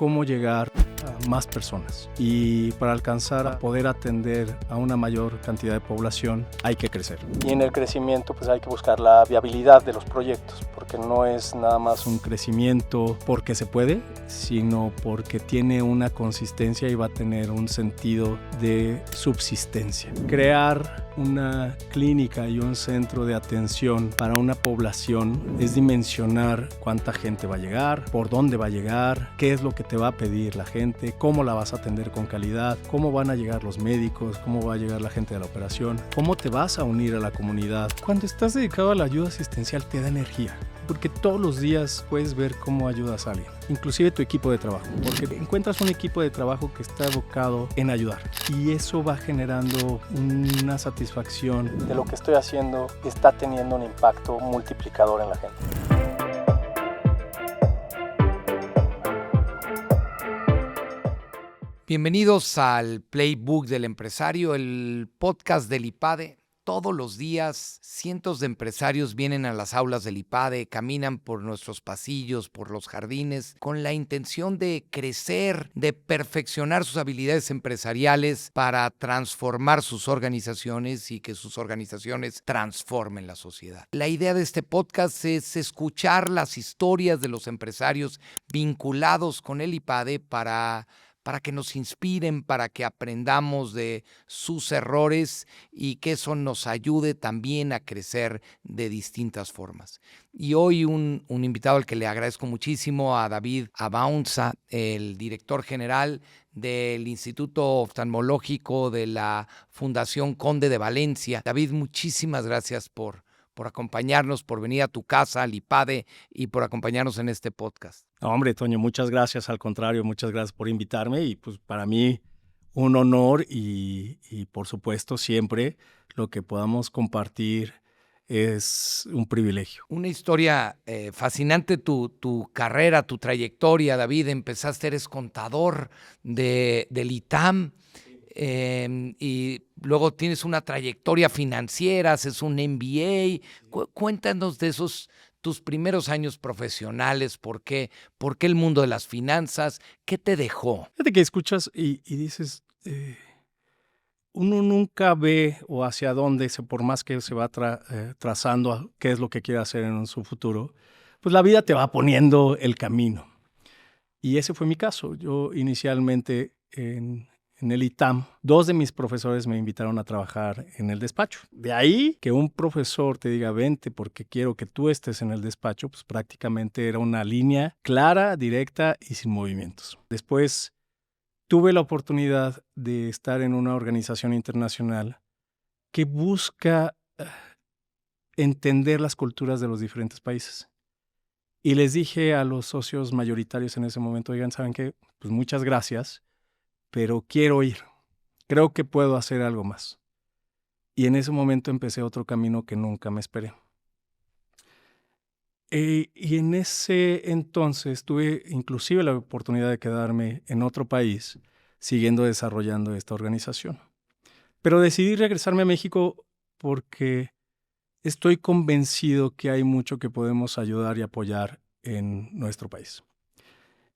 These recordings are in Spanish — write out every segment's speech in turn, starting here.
cómo llegar a más personas. Y para alcanzar a poder atender a una mayor cantidad de población hay que crecer. Y en el crecimiento pues hay que buscar la viabilidad de los proyectos, porque no es nada más un crecimiento porque se puede, sino porque tiene una consistencia y va a tener un sentido de subsistencia. Crear una clínica y un centro de atención para una población es dimensionar cuánta gente va a llegar, por dónde va a llegar, qué es lo que te va a pedir la gente, cómo la vas a atender con calidad, cómo van a llegar los médicos, cómo va a llegar la gente de la operación, cómo te vas a unir a la comunidad. Cuando estás dedicado a la ayuda asistencial te da energía, porque todos los días puedes ver cómo ayudas a alguien, inclusive tu equipo de trabajo, porque encuentras un equipo de trabajo que está abocado en ayudar y eso va generando una satisfacción de lo que estoy haciendo está teniendo un impacto multiplicador en la gente. Bienvenidos al Playbook del Empresario, el podcast del IPADE. Todos los días, cientos de empresarios vienen a las aulas del IPADE, caminan por nuestros pasillos, por los jardines, con la intención de crecer, de perfeccionar sus habilidades empresariales para transformar sus organizaciones y que sus organizaciones transformen la sociedad. La idea de este podcast es escuchar las historias de los empresarios vinculados con el IPADE para que nos inspiren, para que aprendamos de sus errores y que eso nos ayude también a crecer de distintas formas. Y hoy un invitado al que le agradezco muchísimo, a David Abaunza, el director general del Instituto Oftalmológico de la Fundación Conde de Valencia. David, muchísimas gracias por acompañarnos, por venir a tu casa, al IPADE, y por acompañarnos en este podcast. No, hombre, Toño, muchas gracias, al contrario, muchas gracias por invitarme y pues para mí un honor y por supuesto siempre lo que podamos compartir es un privilegio. Una historia fascinante, tu carrera, tu trayectoria, David. Eres contador del ITAM y luego tienes una trayectoria financiera, haces un MBA. Cuéntanos de esos tus primeros años profesionales, ¿por qué el mundo de las finanzas? ¿Qué te dejó? Fíjate que escuchas y dices, uno nunca ve o hacia dónde, por más que se va trazando qué es lo que quiere hacer en su futuro, pues la vida te va poniendo el camino. Y ese fue mi caso. Yo inicialmente en el ITAM, 2 de mis profesores me invitaron a trabajar en el despacho. De ahí que un profesor te diga, vente porque quiero que tú estés en el despacho, pues prácticamente era una línea clara, directa y sin movimientos. Después tuve la oportunidad de estar en una organización internacional que busca entender las culturas de los diferentes países. Y les dije a los socios mayoritarios en ese momento, oigan, ¿saben qué? Pues muchas gracias, pero quiero ir. Creo que puedo hacer algo más. Y en ese momento empecé otro camino que nunca me esperé. Y en ese entonces tuve inclusive la oportunidad de quedarme en otro país siguiendo desarrollando esta organización. Pero decidí regresarme a México porque estoy convencido que hay mucho que podemos ayudar y apoyar en nuestro país.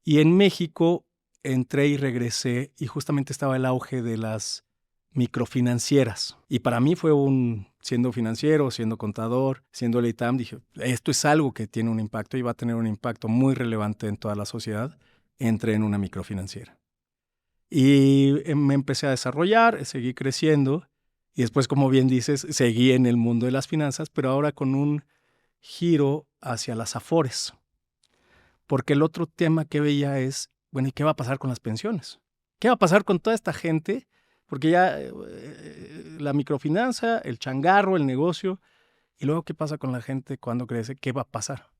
Y en México entré y regresé y justamente estaba el auge de las microfinancieras. Y para mí fue siendo financiero, siendo contador, siendo el ITAM, dije, esto es algo que tiene un impacto y va a tener un impacto muy relevante en toda la sociedad. Entré en una microfinanciera. Y me empecé a desarrollar, seguí creciendo y después, como bien dices, seguí en el mundo de las finanzas, pero ahora con un giro hacia las Afores. Porque el otro tema que veía es, bueno, ¿y qué va a pasar con las pensiones? ¿Qué va a pasar con toda esta gente? Porque ya la microfinanza, el changarro, el negocio, y luego ¿qué pasa con la gente cuando crece? ¿Qué va a pasar?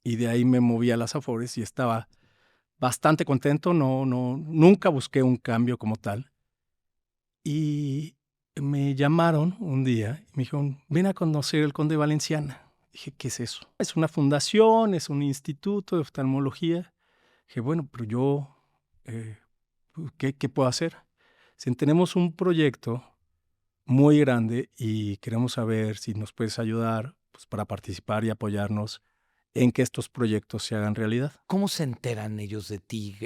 Y de ahí me moví a las Afores y estaba bastante contento, nunca busqué un cambio como tal. Y me llamaron un día y me dijeron, ven a conocer el Conde Valenciana. Dije, ¿qué es eso? Es una fundación, es un instituto de oftalmología. Dije, bueno, pero yo, ¿qué puedo hacer? Si tenemos un proyecto muy grande y queremos saber si nos puedes ayudar pues, para participar y apoyarnos en que estos proyectos se hagan realidad. ¿Cómo se enteran ellos de ti?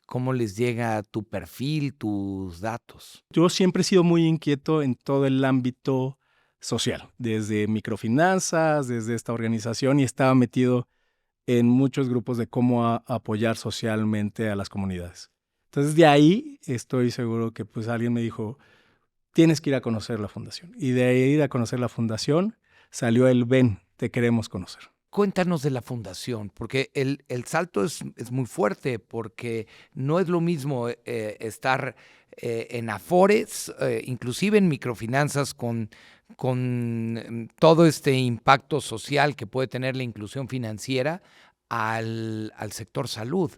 ¿Cómo les llega tu perfil, tus datos? Yo siempre he sido muy inquieto en todo el ámbito social, desde microfinanzas, desde esta organización, y estaba metido en muchos grupos de cómo apoyar socialmente a las comunidades. Entonces, de ahí estoy seguro que pues alguien me dijo, tienes que ir a conocer la fundación. Y de ir a conocer la fundación salió el ven, te queremos conocer. Cuéntanos de la fundación, porque el salto es muy fuerte, porque no es lo mismo estar en Afores, inclusive en microfinanzas, con todo este impacto social que puede tener la inclusión financiera al sector salud.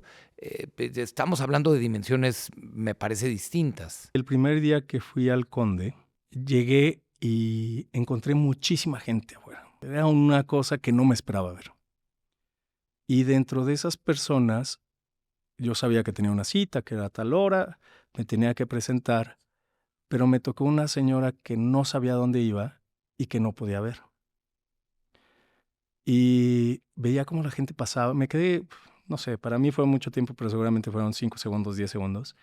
Estamos hablando de dimensiones, me parece, distintas. El primer día que fui al Conde, llegué y encontré muchísima gente afuera. Era una cosa que no me esperaba ver. Y dentro de esas personas, yo sabía que tenía una cita, que era a tal hora, me tenía que presentar, pero me tocó una señora que no sabía dónde iba y que no podía ver. Y veía cómo la gente pasaba. Me quedé, no sé, para mí fue mucho tiempo, pero seguramente fueron 5 segundos, 10 segundos.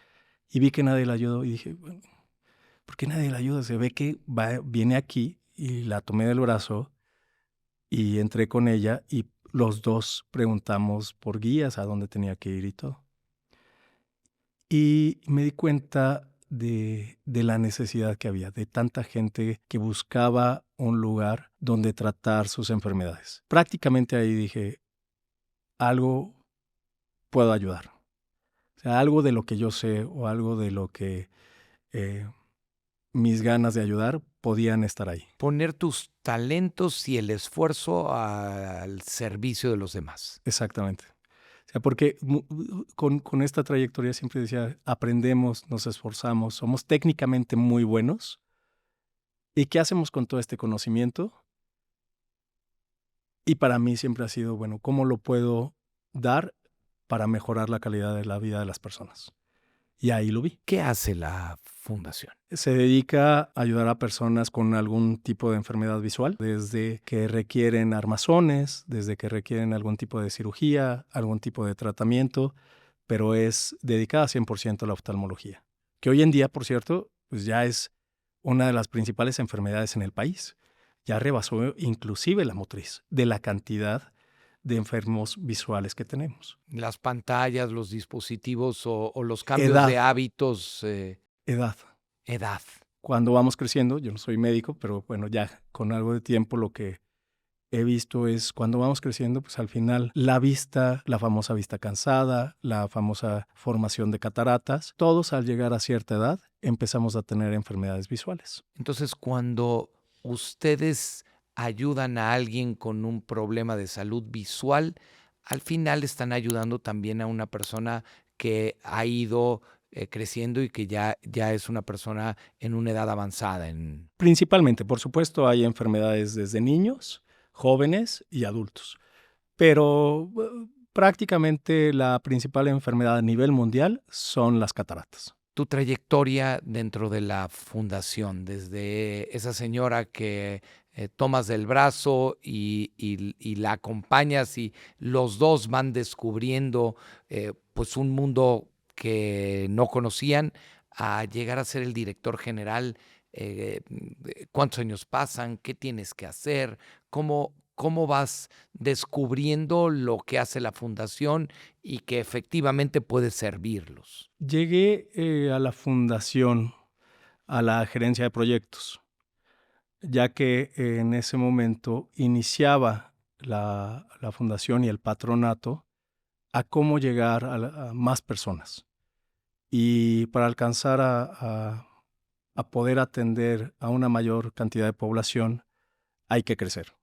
Y vi que nadie la ayudó y dije, bueno, ¿por qué nadie la ayuda? Se ve que viene aquí, y la tomé del brazo y entré con ella y los dos preguntamos por guías a dónde tenía que ir y todo. Y me di cuenta de la necesidad que había, de tanta gente que buscaba un lugar donde tratar sus enfermedades. Prácticamente ahí dije, algo puedo ayudar. O sea, algo de lo que yo sé o algo de lo que mis ganas de ayudar podían estar ahí. Poner tus talentos y el esfuerzo al servicio de los demás. Exactamente. O sea, porque con esta trayectoria siempre decía, aprendemos, nos esforzamos, somos técnicamente muy buenos. ¿Y qué hacemos con todo este conocimiento? Y para mí siempre ha sido, bueno, ¿cómo lo puedo dar para mejorar la calidad de la vida de las personas? Y ahí lo vi. ¿Qué hace la fundación? Se dedica a ayudar a personas con algún tipo de enfermedad visual, desde que requieren armazones, desde que requieren algún tipo de cirugía, algún tipo de tratamiento, pero es dedicada 100% a la oftalmología, que hoy en día, por cierto, pues ya es una de las principales enfermedades en el país. Ya rebasó inclusive la motriz de la cantidad de enfermos visuales que tenemos. Las pantallas, los dispositivos o los cambios Edad. de hábitos, Edad. edad. Cuando vamos creciendo, yo no soy médico, pero bueno, ya con algo de tiempo lo que he visto es cuando vamos creciendo, pues al final la vista, la famosa vista cansada, la famosa formación de cataratas, todos al llegar a cierta edad empezamos a tener enfermedades visuales. Entonces, cuando ustedes ayudan a alguien con un problema de salud visual, al final están ayudando también a una persona que ha ido creciendo y que ya es una persona en una edad avanzada. Principalmente, por supuesto, hay enfermedades desde niños, jóvenes y adultos, pero prácticamente la principal enfermedad a nivel mundial son las cataratas. Tu trayectoria dentro de la fundación, desde esa señora que tomas del brazo y la acompañas y los dos van descubriendo pues un mundo que no conocían, a llegar a ser el director general. ¿Cuántos años pasan? ¿Qué tienes que hacer? ¿Cómo vas descubriendo lo que hace la fundación y que efectivamente puede servirlos? Llegué a la fundación, a la gerencia de proyectos, ya que en ese momento iniciaba la fundación y el patronato a cómo llegar a más personas. Y para alcanzar a poder atender a una mayor cantidad de población, hay que crecer.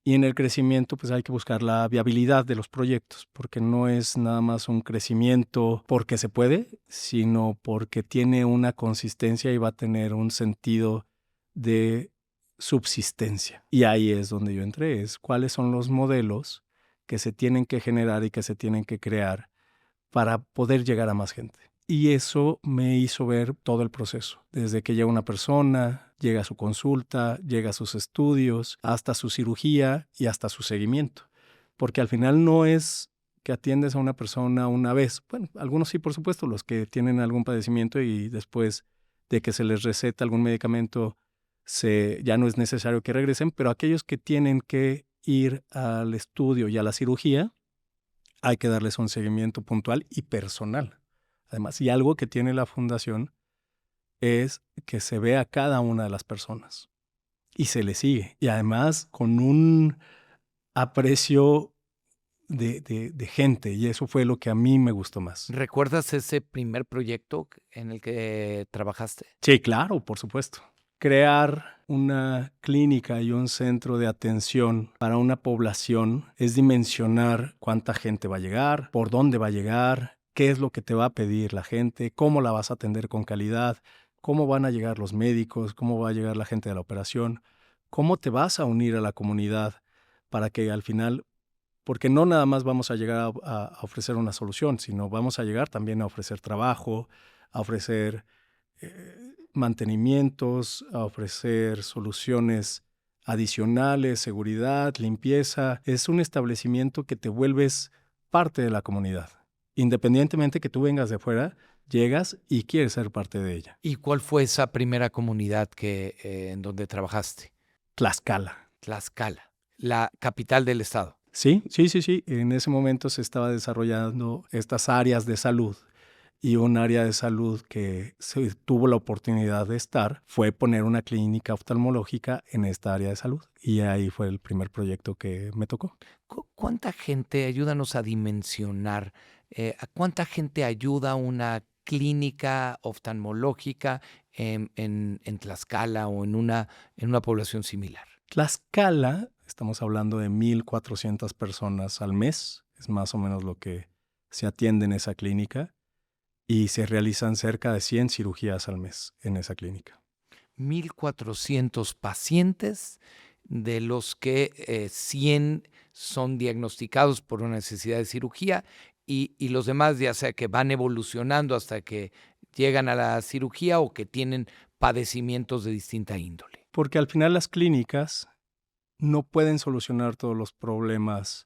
Y en el crecimiento, pues hay que buscar la viabilidad de los proyectos, porque no es nada más un crecimiento porque se puede, sino porque tiene una consistencia y va a tener un sentido de subsistencia. Y ahí es donde yo entré, es cuáles son los modelos que se tienen que generar y que se tienen que crear para poder llegar a más gente. Y eso me hizo ver todo el proceso, desde que llega una persona, llega a su consulta, llega a sus estudios, hasta su cirugía y hasta su seguimiento. Porque al final no es que atiendes a una persona una vez. Bueno, algunos sí, por supuesto, los que tienen algún padecimiento y después de que se les receta algún medicamento ya no es necesario que regresen, pero aquellos que tienen que ir al estudio y a la cirugía, hay que darles un seguimiento puntual y personal. Además, y algo que tiene la fundación es que se ve a cada una de las personas y se le sigue. Y además con un aprecio de gente, y eso fue lo que a mí me gustó más. ¿Recuerdas ese primer proyecto en el que trabajaste? Sí, claro, por supuesto. Crear una clínica y un centro de atención para una población es dimensionar cuánta gente va a llegar, por dónde va a llegar, qué es lo que te va a pedir la gente, cómo la vas a atender con calidad, cómo van a llegar los médicos, cómo va a llegar la gente de la operación, cómo te vas a unir a la comunidad para que al final, porque no nada más vamos a llegar a ofrecer una solución, sino vamos a llegar también a ofrecer trabajo, a ofrecer mantenimientos, a ofrecer soluciones adicionales, seguridad, limpieza. Es un establecimiento que te vuelves parte de la comunidad. Independientemente que tú vengas de fuera, llegas y quieres ser parte de ella. ¿Y cuál fue esa primera comunidad en donde trabajaste? Tlaxcala. Tlaxcala, la capital del estado. Sí. En ese momento se estaba desarrollando estas áreas de salud. Y un área de salud que se tuvo la oportunidad de estar fue poner una clínica oftalmológica en esta área de salud. Y ahí fue el primer proyecto que me tocó. ¿Cuánta gente, ayúdanos a dimensionar, a cuánta gente ayuda una clínica oftalmológica en Tlaxcala o en una población similar? Tlaxcala, estamos hablando de 1,400 personas al mes, es más o menos lo que se atiende en esa clínica. Y se realizan cerca de 100 cirugías al mes en esa clínica. 1,400 pacientes, de los que 100 son diagnosticados por una necesidad de cirugía y los demás ya sea que van evolucionando hasta que llegan a la cirugía o que tienen padecimientos de distinta índole. Porque al final las clínicas no pueden solucionar todos los problemas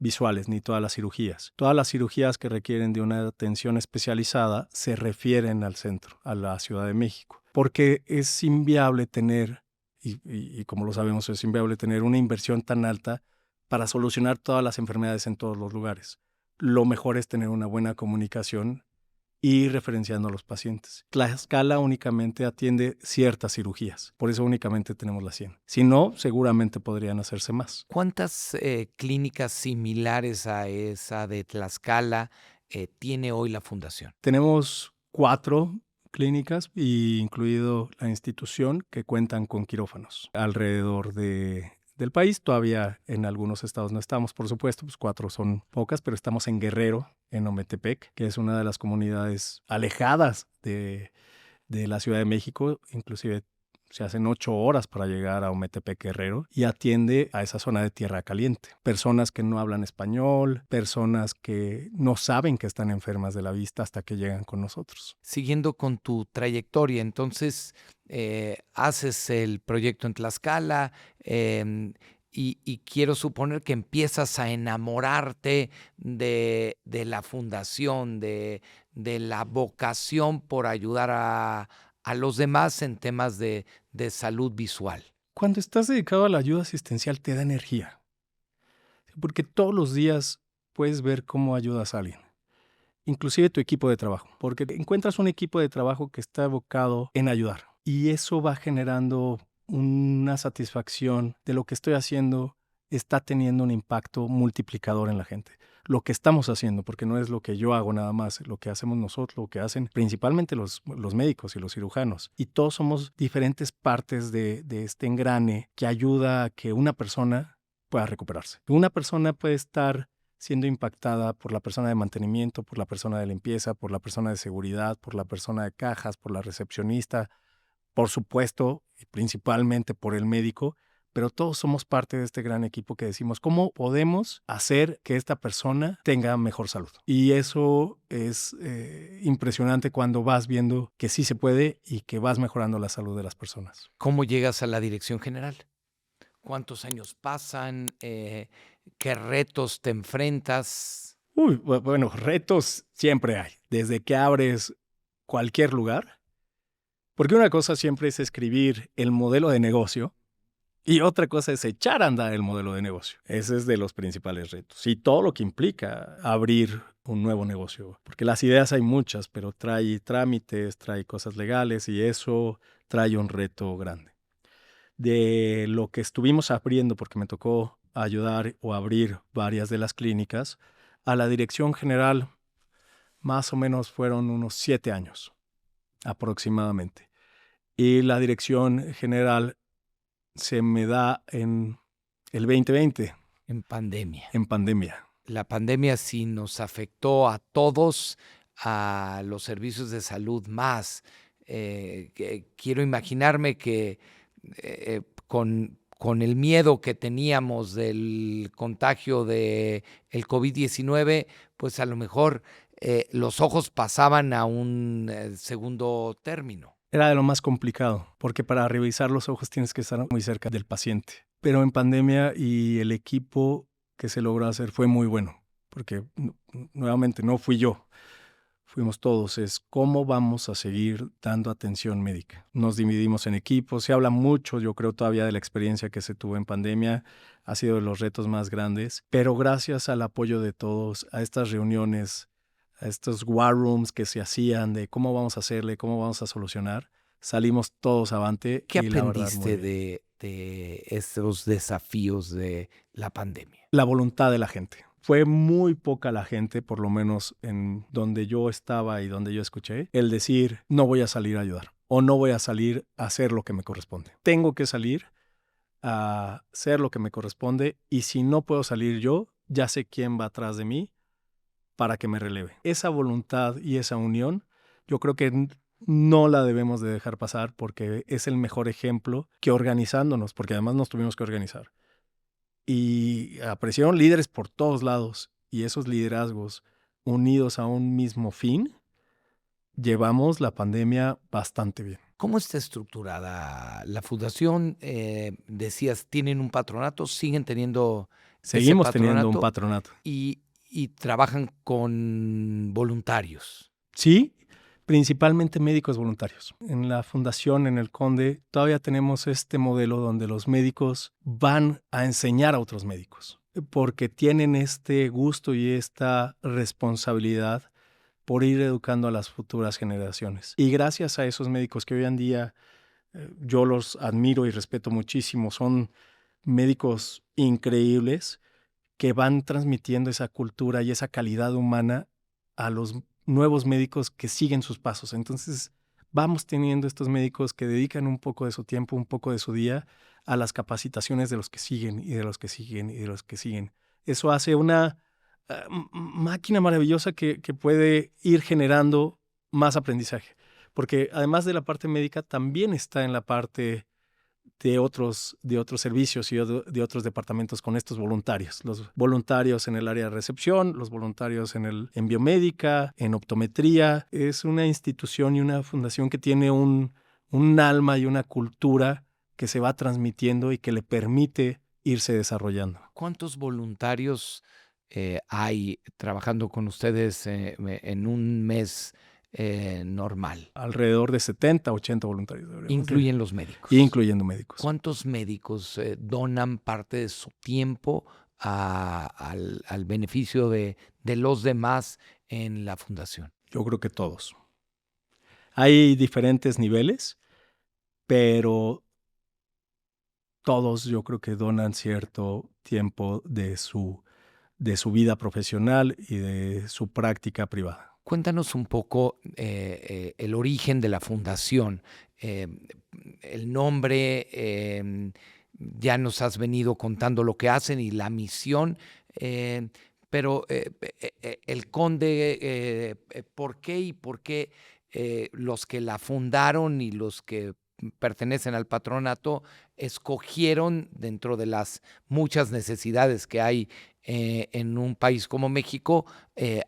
visuales ni todas las cirugías. Todas las cirugías que requieren de una atención especializada se refieren al centro, a la Ciudad de México, porque es inviable tener, y como lo sabemos, es inviable tener una inversión tan alta para solucionar todas las enfermedades en todos los lugares. Lo mejor es tener una buena comunicación y referenciando a los pacientes. Tlaxcala únicamente atiende ciertas cirugías, por eso únicamente tenemos las 100. Si no, seguramente podrían hacerse más. ¿Cuántas clínicas similares a esa de Tlaxcala tiene hoy la fundación? Tenemos 4 clínicas, incluido la institución, que cuentan con quirófanos alrededor del país. Todavía en algunos estados no estamos, por supuesto, pues 4 son pocas, pero estamos en Guerrero, en Ometepec, que es una de las comunidades alejadas de la Ciudad de México. Inclusive se hacen 8 horas para llegar a Ometepec, Guerrero, y atiende a esa zona de tierra caliente. Personas que no hablan español, personas que no saben que están enfermas de la vista hasta que llegan con nosotros. Siguiendo con tu trayectoria, entonces haces el proyecto en Tlaxcala y quiero suponer que empiezas a enamorarte de la fundación, de la vocación por ayudar a los demás en temas de salud visual. Cuando estás dedicado a la ayuda asistencial te da energía, porque todos los días puedes ver cómo ayudas a alguien, inclusive tu equipo de trabajo, porque encuentras un equipo de trabajo que está evocado en ayudar y eso va generando una satisfacción de lo que estoy haciendo, está teniendo un impacto multiplicador en la gente. Lo que estamos haciendo, porque no es lo que yo hago nada más, lo que hacemos nosotros, lo que hacen principalmente los médicos y los cirujanos. Y todos somos diferentes partes de este engrane que ayuda a que una persona pueda recuperarse. Una persona puede estar siendo impactada por la persona de mantenimiento, por la persona de limpieza, por la persona de seguridad, por la persona de cajas, por la recepcionista, por supuesto, y principalmente por el médico, pero todos somos parte de este gran equipo que decimos, ¿cómo podemos hacer que esta persona tenga mejor salud? Y eso es impresionante cuando vas viendo que sí se puede y que vas mejorando la salud de las personas. ¿Cómo llegas a la dirección general? ¿Cuántos años pasan? ¿Qué retos te enfrentas? Bueno, retos siempre hay, desde que abres cualquier lugar, porque una cosa siempre es escribir el modelo de negocio y otra cosa es echar a andar el modelo de negocio. Ese es de los principales retos y todo lo que implica abrir un nuevo negocio, porque las ideas hay muchas, pero trae trámites, trae cosas legales y eso trae un reto grande. De lo que estuvimos abriendo, porque me tocó ayudar o abrir varias de las clínicas, a la dirección general más o menos fueron unos 7 años aproximadamente. Y la dirección general se me da en el 2020. En pandemia. En pandemia. La pandemia sí nos afectó a todos, a los servicios de salud más. Quiero imaginarme que con el miedo que teníamos del contagio del COVID-19, pues a lo mejor los ojos pasaban a un segundo término. Era de lo más complicado, porque para revisar los ojos tienes que estar muy cerca del paciente. Pero en pandemia y el equipo que se logró hacer fue muy bueno, porque nuevamente no fui yo, fuimos todos. Es cómo vamos a seguir dando atención médica. Nos dividimos en equipos, se habla mucho, yo creo todavía de la experiencia que se tuvo en pandemia, ha sido de los retos más grandes, pero gracias al apoyo de todos, a estas reuniones, a estos war rooms que se hacían de cómo vamos a hacerle, cómo vamos a solucionar, salimos todos avante. ¿Qué y la verdad, aprendiste de estos desafíos de la pandemia? La voluntad de la gente. Fue muy poca la gente, por lo menos en donde yo estaba y donde yo escuché, el decir, no voy a salir a ayudar o no voy a salir a hacer lo que me corresponde. Tengo que salir a hacer lo que me corresponde y si no puedo salir yo, ya sé quién va atrás de mí para que me releve. Esa voluntad y esa unión, yo creo que no la debemos de dejar pasar porque es el mejor ejemplo que organizándonos, porque además nos tuvimos que organizar. Y aparecieron líderes por todos lados y esos liderazgos unidos a un mismo fin, llevamos la pandemia bastante bien. ¿Cómo está estructurada la fundación? Decías, tienen un patronato, siguen teniendo Seguimos ese teniendo un patronato. y trabajan con voluntarios. Sí, principalmente médicos voluntarios. En la fundación, en el Conde, todavía tenemos este modelo donde los médicos van a enseñar a otros médicos, porque tienen este gusto y esta responsabilidad por ir educando a las futuras generaciones. Y gracias a esos médicos que hoy en día yo los admiro y respeto muchísimo, son médicos increíbles que van transmitiendo esa cultura y esa calidad humana a los nuevos médicos que siguen sus pasos. Entonces, vamos teniendo estos médicos que dedican un poco de su tiempo, un poco de su día a las capacitaciones de los que siguen y de los que siguen y de los que siguen. Eso hace una máquina maravillosa que puede ir generando más aprendizaje. Porque además de la parte médica, también está en la parte de otros servicios y de otros departamentos con estos voluntarios. Los voluntarios en el área de recepción, los voluntarios en biomédica, en optometría. Es una institución y una fundación que tiene un alma y una cultura que se va transmitiendo y que le permite irse desarrollando. ¿Cuántos voluntarios hay trabajando con ustedes en un mes normal? Alrededor de 70, 80 voluntarios. Incluyen los médicos. Incluyendo médicos. ¿Cuántos médicos donan parte de su tiempo al beneficio de los demás en la fundación? Yo creo que todos. Hay diferentes niveles, pero todos yo creo que donan cierto tiempo de su vida profesional y de su práctica privada. Cuéntanos un poco el origen de la fundación, el nombre, ya nos has venido contando lo que hacen y la misión, pero el Conde, ¿por qué los que la fundaron y los que pertenecen al patronato escogieron, dentro de las muchas necesidades que hay en un país como México,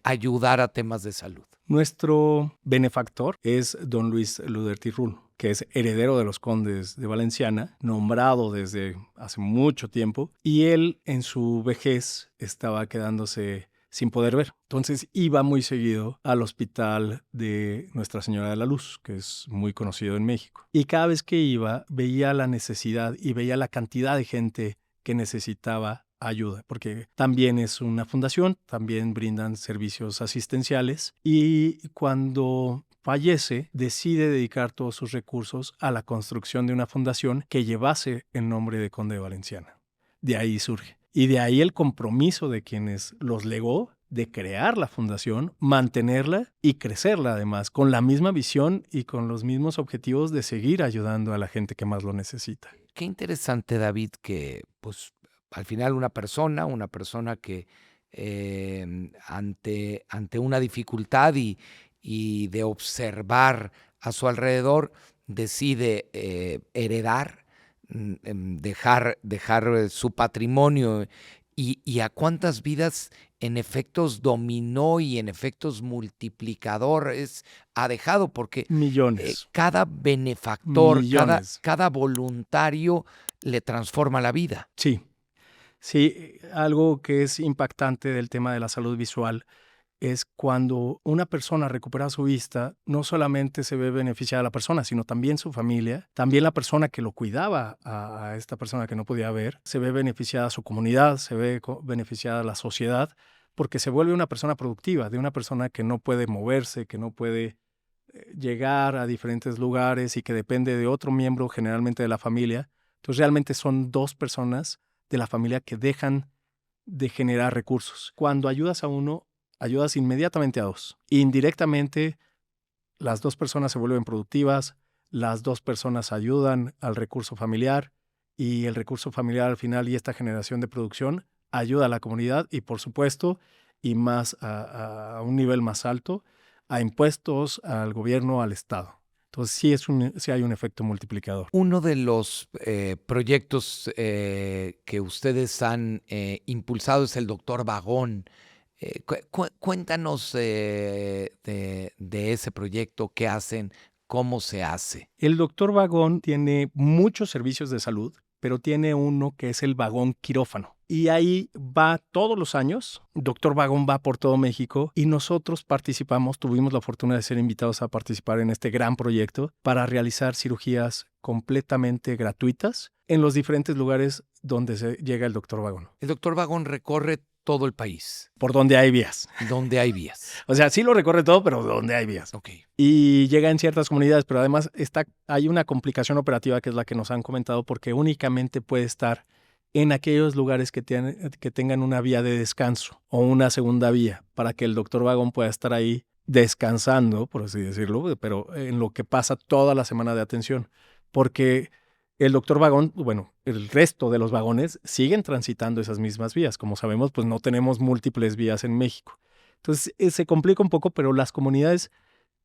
ayudar a temas de salud. Nuestro benefactor es don Luis Luderti-Rul, que es heredero de los condes de Valenciana, nombrado desde hace mucho tiempo, y él en su vejez estaba quedándose sin poder ver. Entonces iba muy seguido al hospital de Nuestra Señora de la Luz, que es muy conocido en México. Y cada vez que iba, veía la necesidad y veía la cantidad de gente que necesitaba ayuda, porque también es una fundación, también brindan servicios asistenciales, y cuando fallece, decide dedicar todos sus recursos a la construcción de una fundación que llevase el nombre de Conde de Valenciana. De ahí surge. Y de ahí el compromiso de quienes los legó de crear la fundación, mantenerla y crecerla además, con la misma visión y con los mismos objetivos de seguir ayudando a la gente que más lo necesita. Qué interesante, David, que pues al final una persona que ante una dificultad y de observar a su alrededor decide heredar, dejar su patrimonio y a cuántas vidas en efectos dominó y en efectos multiplicadores ha dejado, porque Millones. cada benefactor, Millones. cada voluntario le transforma la vida. Sí. Sí, algo que es impactante del tema de la salud visual es cuando una persona recupera su vista, no solamente se ve beneficiada la persona, sino también su familia, también la persona que lo cuidaba a esta persona que no podía ver, se ve beneficiada su comunidad, se ve beneficiada la sociedad, porque se vuelve una persona productiva, de una persona que no puede moverse, que no puede llegar a diferentes lugares y que depende de otro miembro, generalmente de la familia. Entonces realmente son dos personas de la familia que dejan de generar recursos. Cuando ayudas a uno, ayudas inmediatamente a dos. Indirectamente, las dos personas se vuelven productivas, las dos personas ayudan al recurso familiar y el recurso familiar al final y esta generación de producción ayuda a la comunidad y por supuesto, y más a un nivel más alto, a impuestos, al gobierno, al Estado. Entonces sí hay un efecto multiplicador. Uno de los proyectos que ustedes han impulsado es el Doctor Vagón. Cuéntanos de ese proyecto, qué hacen, cómo se hace. El Doctor Vagón tiene muchos servicios de salud, pero tiene uno que es el vagón quirófano. Y ahí va todos los años, Doctor Vagón va por todo México y nosotros participamos, tuvimos la fortuna de ser invitados a participar en este gran proyecto para realizar cirugías completamente gratuitas en los diferentes lugares donde se llega el Doctor Vagón. El Doctor Vagón recorre todo el país. Por donde hay vías. Donde hay vías. O sea, sí lo recorre todo, pero donde hay vías. Okay. Y llega en ciertas comunidades, pero además hay una complicación operativa que es la que nos han comentado porque únicamente puede estar en aquellos lugares que tengan una vía de descanso o una segunda vía para que el Doctor Vagón pueda estar ahí descansando, por así decirlo, pero en lo que pasa toda la semana de atención. Porque el Doctor Vagón, bueno, el resto de los vagones siguen transitando esas mismas vías. Como sabemos, pues no tenemos múltiples vías en México. Entonces se complica un poco, pero las comunidades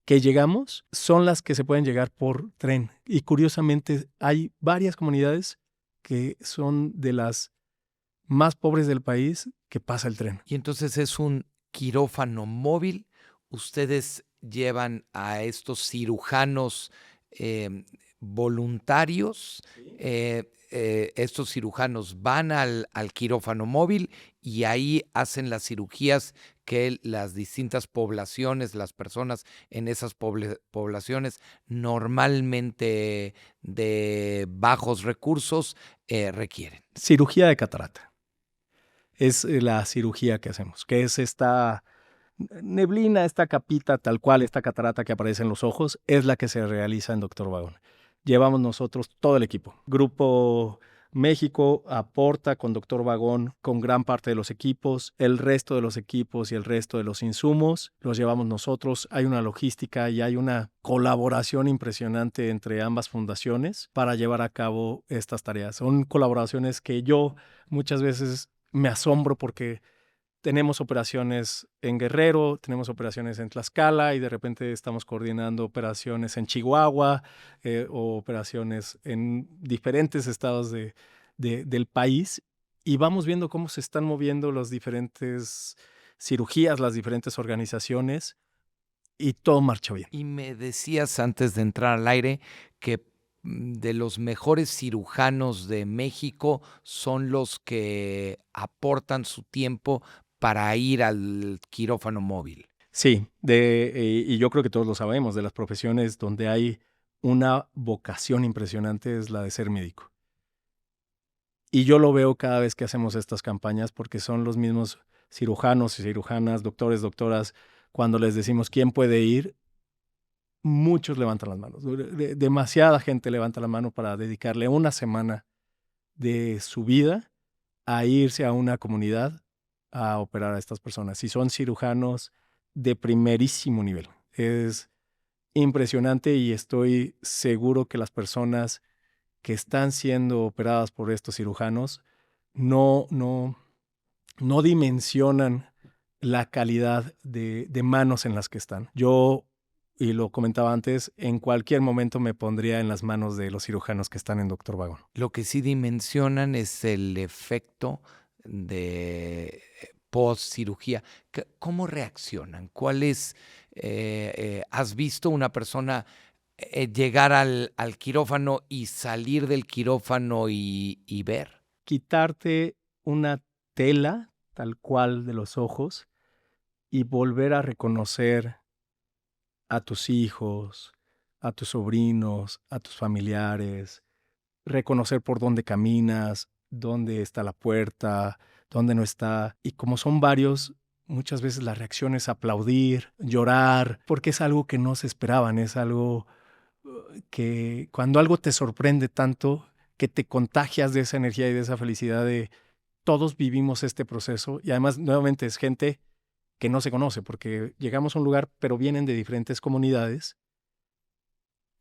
que llegamos son las que se pueden llegar por tren. Y curiosamente hay varias comunidades que son de las más pobres del país que pasa el tren. Y entonces es un quirófano móvil. Ustedes llevan a estos cirujanos voluntarios. Sí. Estos cirujanos van al quirófano móvil y ahí hacen las cirugías que las distintas poblaciones, las personas en esas poblaciones normalmente de bajos recursos requieren. Cirugía de catarata es la cirugía que hacemos, que es esta neblina, esta capita tal cual, esta catarata que aparece en los ojos, es la que se realiza en Doctor Vagón. Llevamos nosotros todo el equipo. Grupo México aporta con Doctor Vagón con gran parte de los equipos, el resto de los equipos y el resto de los insumos los llevamos nosotros. Hay una logística y hay una colaboración impresionante entre ambas fundaciones para llevar a cabo estas tareas. Son colaboraciones que yo muchas veces me asombro porque tenemos operaciones en Guerrero, tenemos operaciones en Tlaxcala y de repente estamos coordinando operaciones en Chihuahua o operaciones en diferentes estados del país y vamos viendo cómo se están moviendo las diferentes cirugías, las diferentes organizaciones y todo marcha bien. Y me decías antes de entrar al aire que de los mejores cirujanos de México son los que aportan su tiempo para ir al quirófano móvil. Sí, y yo creo que todos lo sabemos, de las profesiones donde hay una vocación impresionante es la de ser médico. Y yo lo veo cada vez que hacemos estas campañas porque son los mismos cirujanos y cirujanas, doctores, doctoras, cuando les decimos quién puede ir, muchos levantan las manos. Demasiada gente levanta la mano para dedicarle una semana de su vida a irse a una comunidad a operar a estas personas. Y son cirujanos de primerísimo nivel. Es impresionante y estoy seguro que las personas que están siendo operadas por estos cirujanos no dimensionan la calidad de manos en las que están. Yo, y lo comentaba antes, en cualquier momento me pondría en las manos de los cirujanos que están en Doctor Vagón. Lo que sí dimensionan es el efecto de post-cirugía. ¿Cómo reaccionan? ¿Cuál es? ¿Has visto una persona llegar al quirófano y salir del quirófano y ver? Quitarte una tela tal cual de los ojos y volver a reconocer a tus hijos, a tus sobrinos, a tus familiares, reconocer por dónde caminas, dónde está la puerta, dónde no está. Y como son varios, muchas veces la reacción es aplaudir, llorar, porque es algo que no se esperaban, es algo que cuando algo te sorprende tanto, que te contagias de esa energía y de esa felicidad de todos vivimos este proceso y además nuevamente es gente que no se conoce porque llegamos a un lugar pero vienen de diferentes comunidades,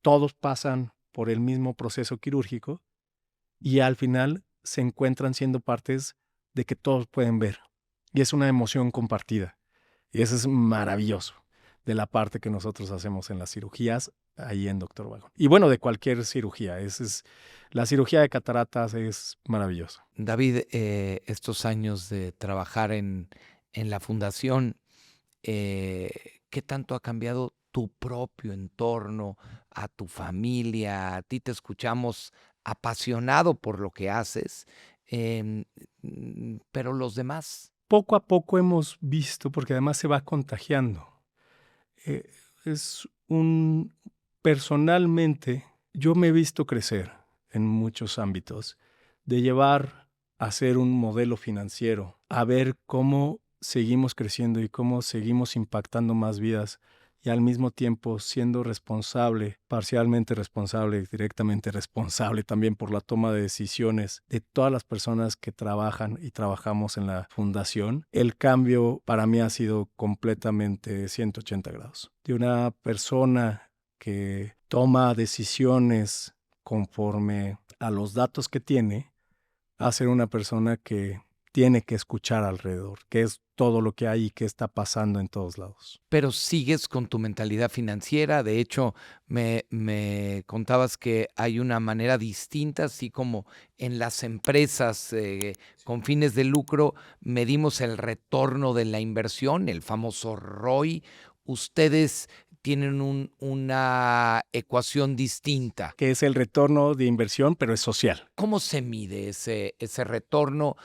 todos pasan por el mismo proceso quirúrgico y al final se encuentran siendo partes de que todos pueden ver y es una emoción compartida y eso es maravilloso de la parte que nosotros hacemos en las cirugías ahí en Doctor Vagón. Y bueno, de cualquier cirugía. La cirugía de cataratas es maravillosa. David, estos años de trabajar en la fundación, ¿qué tanto ha cambiado tu propio entorno, a tu familia? A ti te escuchamos apasionado por lo que haces, pero los demás. Poco a poco hemos visto, porque además se va contagiando. Personalmente, yo me he visto crecer en muchos ámbitos, de llevar a ser un modelo financiero, a ver cómo seguimos creciendo y cómo seguimos impactando más vidas y al mismo tiempo siendo responsable, parcialmente responsable, directamente responsable también por la toma de decisiones de todas las personas que trabajan y trabajamos en la fundación. El cambio para mí ha sido completamente 180 grados. De una persona que toma decisiones conforme a los datos que tiene, a ser una persona que tiene que escuchar alrededor, que es todo lo que hay y que está pasando en todos lados. Pero sigues con tu mentalidad financiera. De hecho, me contabas que hay una manera distinta, así como en las empresas con fines de lucro medimos el retorno de la inversión, el famoso ROI. Ustedes tienen una ecuación distinta. Que es el retorno de inversión, pero es social. ¿Cómo se mide ese retorno?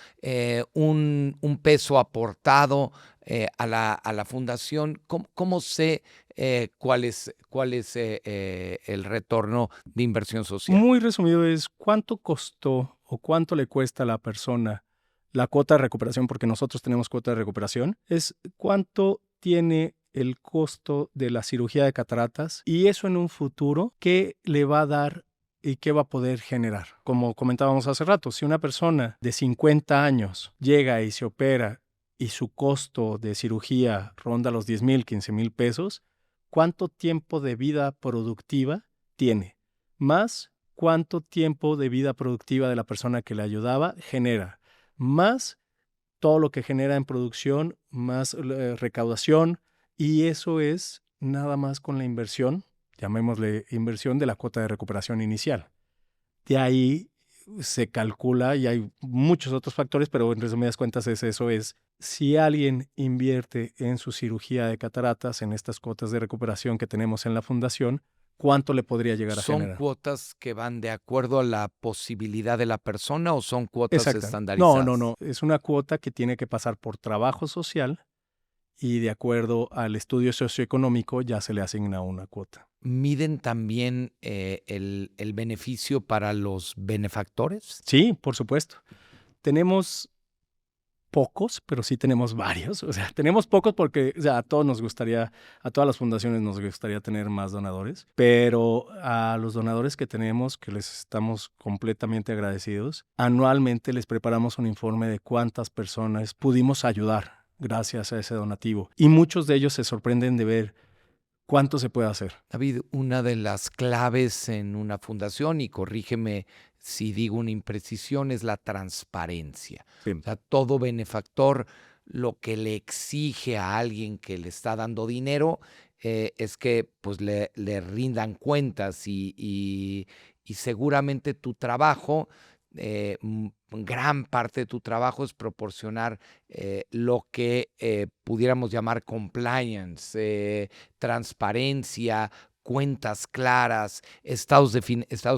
Un peso aportado a la fundación. ¿Cómo sé cuál es el retorno de inversión social? Muy resumido es cuánto costó o cuánto le cuesta a la persona la cuota de recuperación, porque nosotros tenemos cuota de recuperación, es cuánto tiene el costo de la cirugía de cataratas y eso en un futuro, ¿qué le va a dar y qué va a poder generar? Como comentábamos hace rato, si una persona de 50 años llega y se opera y su costo de cirugía ronda los 10,000, 15,000 pesos, ¿cuánto tiempo de vida productiva tiene? Más cuánto tiempo de vida productiva de la persona que le ayudaba genera, más todo lo que genera en producción, más recaudación, y eso es nada más con la inversión, llamémosle inversión de la cuota de recuperación inicial. De ahí se calcula, y hay muchos otros factores, pero en resumidas cuentas eso es, si alguien invierte en su cirugía de cataratas, en estas cuotas de recuperación que tenemos en la fundación, ¿cuánto le podría llegar a ¿Son generar? cuotas que van de acuerdo a la posibilidad de la persona o son cuotas Exacto. estandarizadas? No. Es una cuota que tiene que pasar por trabajo social y de acuerdo al estudio socioeconómico ya se le asigna una cuota. ¿Miden también el beneficio para los benefactores? Sí, por supuesto. Tenemos pocos, pero sí tenemos varios. O sea, tenemos pocos porque a todos nos gustaría, a todas las fundaciones nos gustaría tener más donadores, pero a los donadores que tenemos, que les estamos completamente agradecidos, anualmente les preparamos un informe de cuántas personas pudimos ayudar gracias a ese donativo. Y muchos de ellos se sorprenden de ver cuánto se puede hacer. David, una de las claves en una fundación, y corrígeme si digo una imprecisión, es la transparencia. Sí. O sea, todo benefactor lo que le exige a alguien que le está dando dinero es que pues, le rindan cuentas y seguramente tu trabajo, gran parte de tu trabajo es proporcionar lo que pudiéramos llamar compliance, transparencia, cuentas claras, estados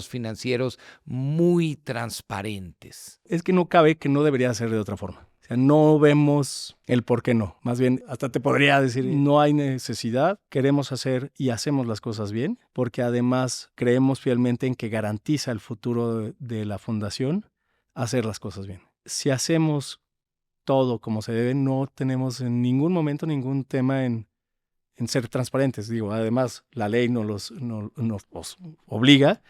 financieros muy transparentes. Es que no cabe que no debería ser de otra forma. O sea, no vemos el por qué no. Más bien, hasta te podría decir, no hay necesidad, queremos hacer y hacemos las cosas bien, porque además creemos fielmente en que garantiza el futuro de la fundación hacer las cosas bien. Si hacemos todo como se debe, no tenemos en ningún momento ningún tema en ser transparentes. Digo, además, la ley nos obliga,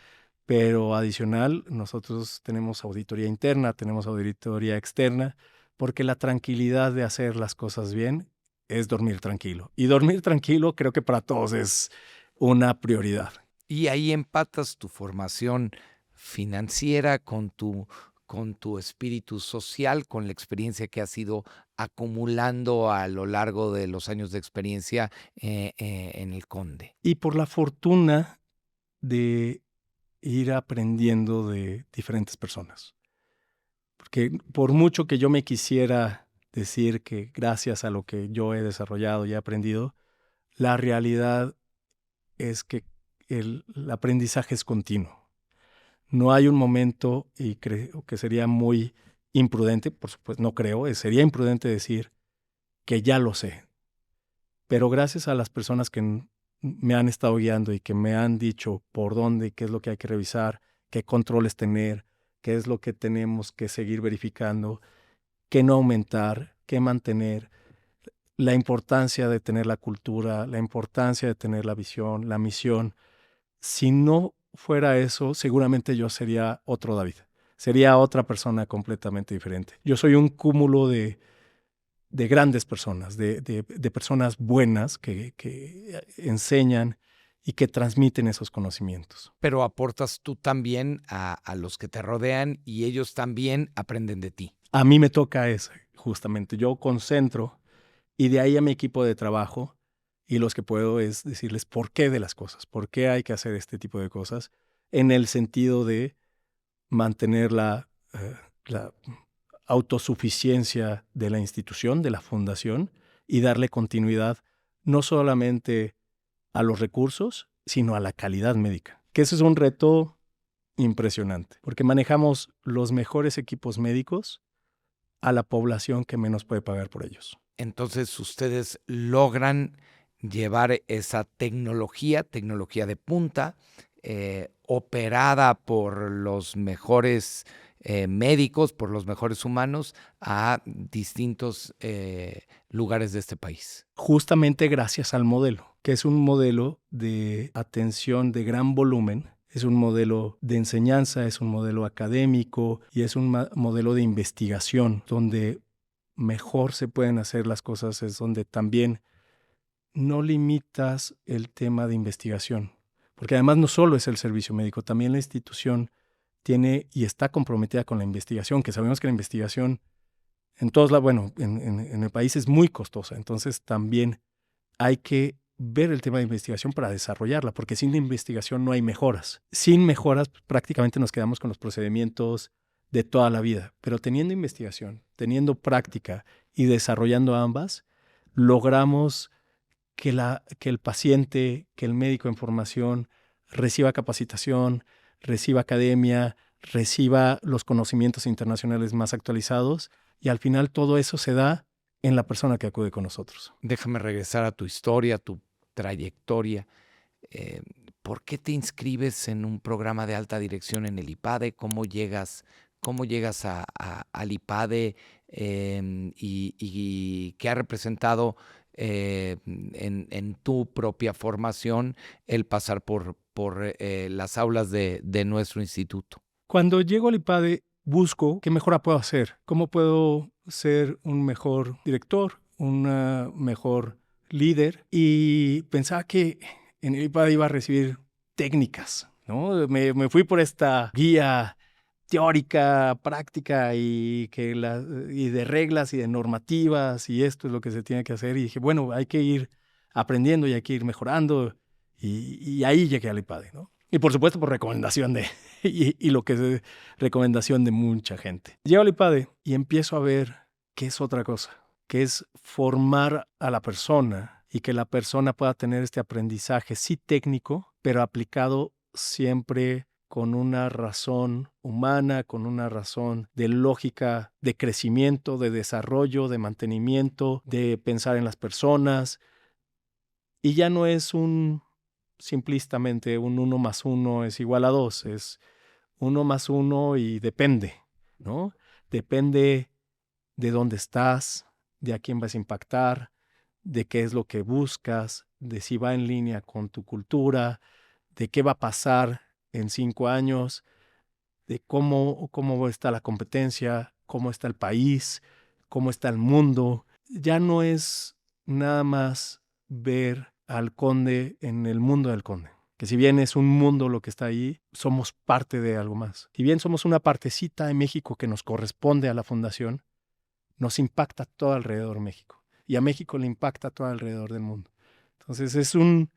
pero adicional, nosotros tenemos auditoría interna, tenemos auditoría externa, porque la tranquilidad de hacer las cosas bien es dormir tranquilo. Y dormir tranquilo creo que para todos es una prioridad. Y ahí empatas tu formación financiera con tu espíritu social, con la experiencia que has ido acumulando a lo largo de los años de experiencia en el Conde. Y por la fortuna de ir aprendiendo de diferentes personas. Porque por mucho que yo me quisiera decir que gracias a lo que yo he desarrollado y he aprendido, la realidad es que el aprendizaje es continuo. No hay un momento, y creo que sería muy imprudente, por supuesto, no creo, sería imprudente decir que ya lo sé. Pero gracias a las personas que me han estado guiando y que me han dicho por dónde, qué es lo que hay que revisar, qué controles tener, qué es lo que tenemos que seguir verificando, qué no aumentar, qué mantener, la importancia de tener la cultura, la importancia de tener la visión, la misión. Si no fuera eso, seguramente yo sería otro David. Sería otra persona completamente diferente. Yo soy un cúmulo de grandes personas, de personas buenas que enseñan y que transmiten esos conocimientos. Pero aportas tú también a los que te rodean y ellos también aprenden de ti. A mí me toca eso, justamente. Yo concentro y de ahí a mi equipo de trabajo y los que puedo es decirles por qué de las cosas, por qué hay que hacer este tipo de cosas en el sentido de mantener la autosuficiencia de la institución, de la fundación, y darle continuidad no solamente a los recursos, sino a la calidad médica. Que ese es un reto impresionante, porque manejamos los mejores equipos médicos a la población que menos puede pagar por ellos. Entonces ustedes logran llevar esa tecnología de punta, operada por los mejores médicos, por los mejores humanos, a distintos lugares de este país. Justamente gracias al modelo, que es un modelo de atención de gran volumen, es un modelo de enseñanza, es un modelo académico y es un modelo de investigación, donde mejor se pueden hacer las cosas, es donde también no limitas el tema de investigación, porque además no solo es el servicio médico, también la institución tiene y está comprometida con la investigación, que sabemos que la investigación En todos lados, bueno, en el país es muy costosa, entonces también hay que ver el tema de investigación para desarrollarla, porque sin investigación no hay mejoras. Sin mejoras prácticamente nos quedamos con los procedimientos de toda la vida, pero teniendo investigación, teniendo práctica y desarrollando ambas, logramos que el paciente, que el médico en formación reciba capacitación, reciba academia, reciba los conocimientos internacionales más actualizados y al final todo eso se da en la persona que acude con nosotros. Déjame regresar a tu historia, a tu trayectoria. Eh, ¿Por qué te inscribes en un programa de alta dirección en el IPADE? Cómo llegas al IPADE y qué ha representado en tu propia formación el pasar por las aulas de nuestro instituto? Cuando llego al IPADE, busco qué mejora puedo hacer, cómo puedo ser un mejor director, un mejor líder, y pensaba que en el IPADE iba a recibir técnicas, ¿no? Me fui por esta guía teórica, práctica y de reglas y de normativas y esto es lo que se tiene que hacer y dije, bueno, hay que ir aprendiendo y hay que ir mejorando y ahí llegué al IPADE, ¿no? Y por supuesto por recomendación y lo que es recomendación de mucha gente. Llego al IPADE y empiezo a ver qué es otra cosa, que es formar a la persona y que la persona pueda tener este aprendizaje, sí técnico, pero aplicado siempre con una razón humana, con una razón de lógica, de crecimiento, de desarrollo, de mantenimiento, de pensar en las personas. Y ya no es simplistamente un 1 más 1 es igual a 2, es 1 más 1 y depende, ¿no? Depende de dónde estás, de a quién vas a impactar, de qué es lo que buscas, de si va en línea con tu cultura, de qué va a pasar en 5 años, de cómo está la competencia, cómo está el país, cómo está el mundo. Ya no es nada más ver al conde en el mundo del conde, que si bien es un mundo lo que está ahí, somos parte de algo más. Si bien somos una partecita de México que nos corresponde a la fundación, nos impacta todo alrededor México. Y a México le impacta todo alrededor del mundo. Entonces es un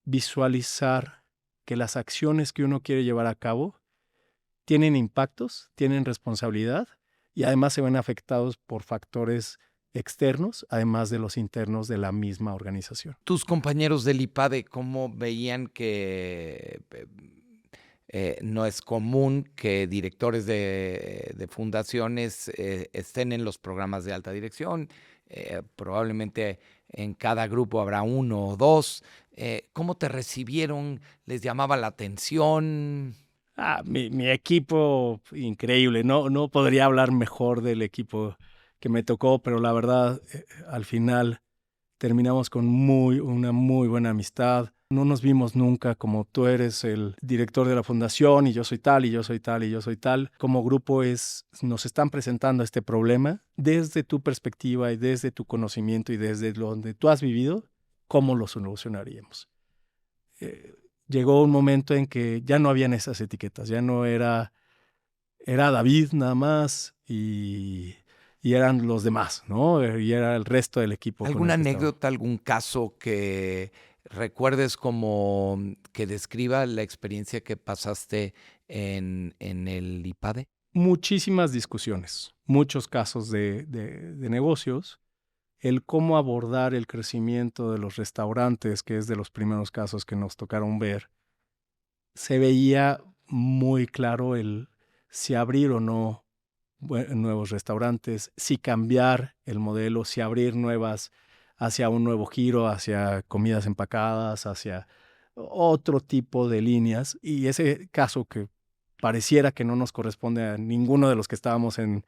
visualizar que las acciones que uno quiere llevar a cabo tienen impactos, tienen responsabilidad y además se ven afectados por factores externos, además de los internos de la misma organización. Tus compañeros del IPADE, ¿cómo veían que no es común que directores de fundaciones estén en los programas de alta dirección? Probablemente en cada grupo habrá uno o dos. ¿Cómo te recibieron? ¿Les llamaba la atención? Mi equipo, increíble. No podría hablar mejor del equipo que me tocó, pero la verdad, al final terminamos con una muy buena amistad. No nos vimos nunca como tú eres el director de la fundación y yo soy tal y yo soy tal y yo soy tal. Como grupo nos están presentando este problema desde tu perspectiva y desde tu conocimiento y desde donde tú has vivido, ¿cómo lo solucionaríamos? Llegó un momento en que ya no habían esas etiquetas, ya no era David nada más y eran los demás, ¿no? Y era el resto del equipo con el ¿Alguna que estaba. anécdota, algún caso que recuerdes como que describa la experiencia que pasaste en el IPADE? Muchísimas discusiones, muchos casos de negocios, el cómo abordar el crecimiento de los restaurantes, que es de los primeros casos que nos tocaron ver, se veía muy claro el si abrir o no nuevos restaurantes, si cambiar el modelo, si abrir nuevas hacia un nuevo giro, hacia comidas empacadas, hacia otro tipo de líneas. Y ese caso que pareciera que no nos corresponde a ninguno de los que estábamos en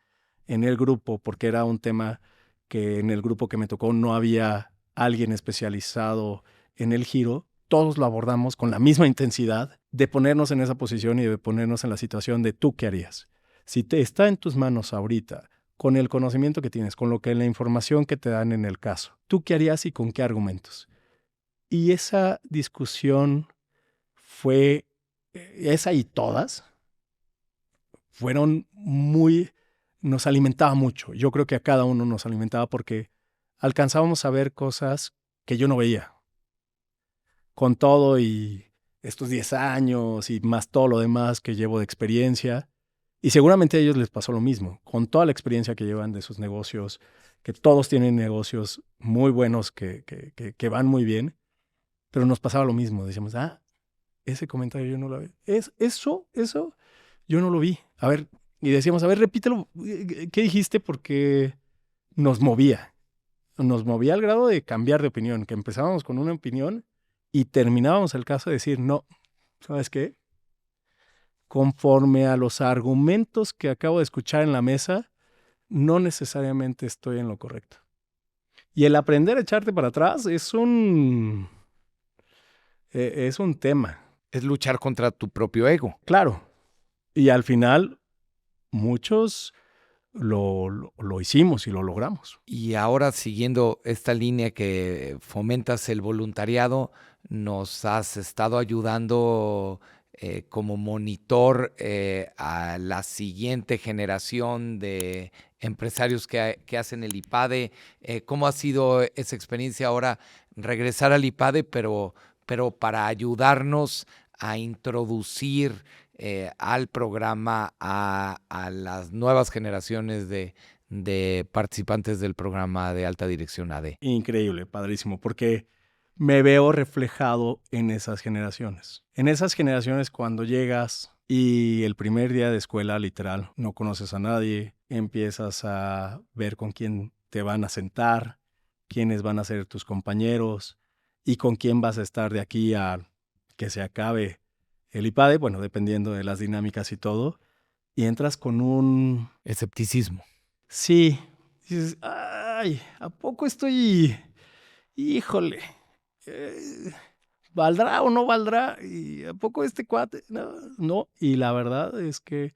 el grupo, porque era un tema que en el grupo que me tocó no había alguien especializado en el giro, todos lo abordamos con la misma intensidad de ponernos en esa posición y de ponernos en la situación de tú qué harías. Si te está en tus manos ahorita, con el conocimiento que tienes, con la información que te dan en el caso, ¿tú qué harías y con qué argumentos? Y esa discusión esa y todas, fueron muy nos alimentaba mucho. Yo creo que a cada uno nos alimentaba porque alcanzábamos a ver cosas que yo no veía. Con todo y estos 10 años y más todo lo demás que llevo de experiencia, y seguramente a ellos les pasó lo mismo, con toda la experiencia que llevan de sus negocios, que todos tienen negocios muy buenos que van muy bien, pero nos pasaba lo mismo. Decíamos, ese comentario yo no lo vi. Eso, yo no lo vi. A ver, y decíamos, a ver, repítelo, ¿qué dijiste? Porque nos movía. Nos movía al grado de cambiar de opinión, que empezábamos con una opinión y terminábamos el caso de decir, no, ¿sabes qué? Conforme a los argumentos que acabo de escuchar en la mesa, no necesariamente estoy en lo correcto. Y el aprender a echarte para atrás es un tema. Es luchar contra tu propio ego. Claro. Y al final, muchos lo hicimos y lo logramos. Y ahora, siguiendo esta línea que fomentas el voluntariado, nos has estado ayudando como monitor a la siguiente generación de empresarios que hacen el IPADE. ¿Cómo ha sido esa experiencia ahora regresar al IPADE, pero para ayudarnos a introducir al programa a las nuevas generaciones de participantes del programa de alta dirección AD? Increíble, padrísimo, porque me veo reflejado en esas generaciones. En esas generaciones cuando llegas y el primer día de escuela, literal, no conoces a nadie, empiezas a ver con quién te van a sentar, quiénes van a ser tus compañeros y con quién vas a estar de aquí a que se acabe el IPADE, bueno, dependiendo de las dinámicas y todo, y entras con un... Escepticismo. Sí, dices, ay, ¿a poco estoy... Híjole, eh, ¿valdrá o no valdrá? ¿Y a poco este cuate? No, no. Y la verdad es que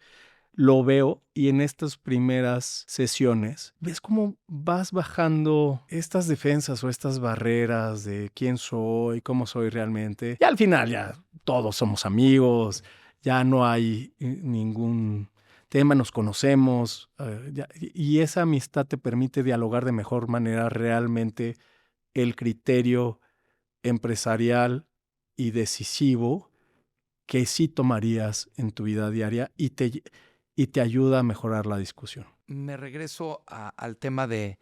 lo veo y en estas primeras sesiones ves cómo vas bajando estas defensas o estas barreras de quién soy, cómo soy realmente. Y al final ya todos somos amigos, ya no hay ningún tema, nos conocemos y esa amistad te permite dialogar de mejor manera realmente el criterio empresarial y decisivo que sí tomarías en tu vida diaria y te ayuda a mejorar la discusión. Me regreso al tema de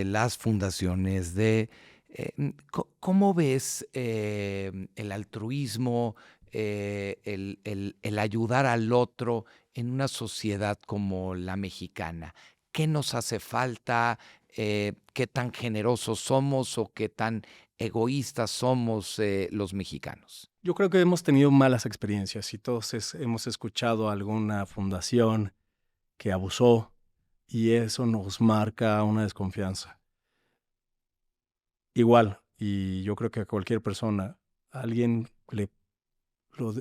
las fundaciones, ¿cómo ves el altruismo, el ayudar al otro en una sociedad como la mexicana? ¿Qué nos hace falta? ¿Qué tan generosos somos o qué tan egoístas somos los mexicanos? Yo creo que hemos tenido malas experiencias y todos hemos escuchado a alguna fundación que abusó y eso nos marca una desconfianza. Igual, y yo creo que a cualquier persona, a alguien lo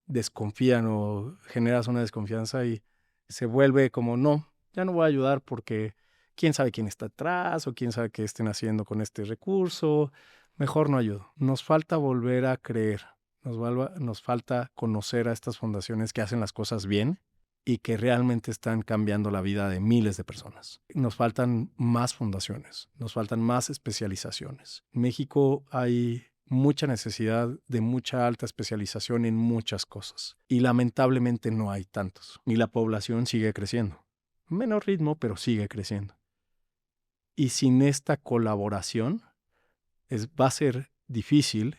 desconfían o generas una desconfianza y se vuelve como, no, ya no voy a ayudar porque quién sabe quién está atrás o quién sabe qué estén haciendo con este recurso, mejor no ayudo. Nos falta volver a creer, nos falta conocer a estas fundaciones que hacen las cosas bien y que realmente están cambiando la vida de miles de personas. Nos faltan más fundaciones, nos faltan más especializaciones. En México hay mucha necesidad de mucha alta especialización en muchas cosas y lamentablemente no hay tantos. Y la población sigue creciendo. Menor ritmo, pero sigue creciendo. Y sin esta colaboración va a ser difícil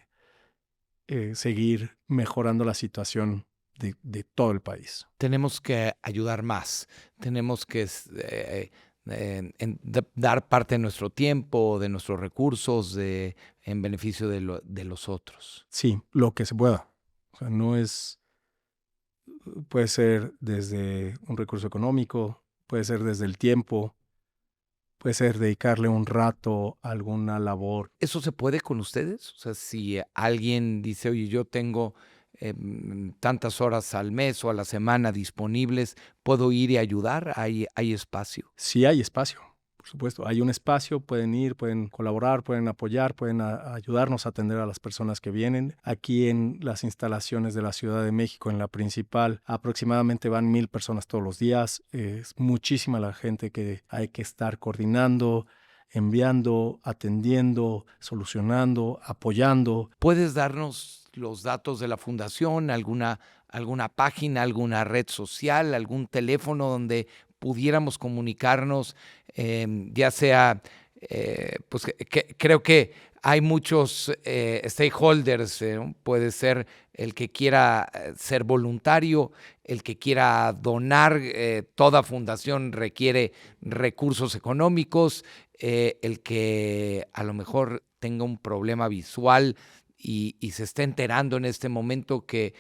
seguir mejorando la situación de todo el país. Tenemos que ayudar más, tenemos que dar parte de nuestro tiempo, de nuestros recursos en beneficio de los otros. Sí, lo que se pueda. O sea, no es, puede ser desde un recurso económico, puede ser desde el tiempo, puede ser dedicarle un rato a alguna labor. ¿Eso se puede con ustedes? O sea, si alguien dice, oye, yo tengo tantas horas al mes o a la semana disponibles, ¿puedo ir y ayudar? ¿Hay espacio? Sí hay espacio, por Por supuesto, hay un espacio, pueden ir, pueden colaborar, pueden apoyar, pueden ayudarnos a atender a las personas que vienen. Aquí en las instalaciones de la Ciudad de México, en la principal, aproximadamente van 1,000 personas todos los días. Es muchísima la gente que hay que estar coordinando, enviando, atendiendo, solucionando, apoyando. ¿Puedes darnos los datos de la fundación, alguna página, alguna red social, algún teléfono donde pudiéramos comunicarnos, ya sea, pues creo que hay muchos stakeholders, puede ser el que quiera ser voluntario, el que quiera donar, toda fundación requiere recursos económicos, el que a lo mejor tenga un problema visual y se está enterando en este momento que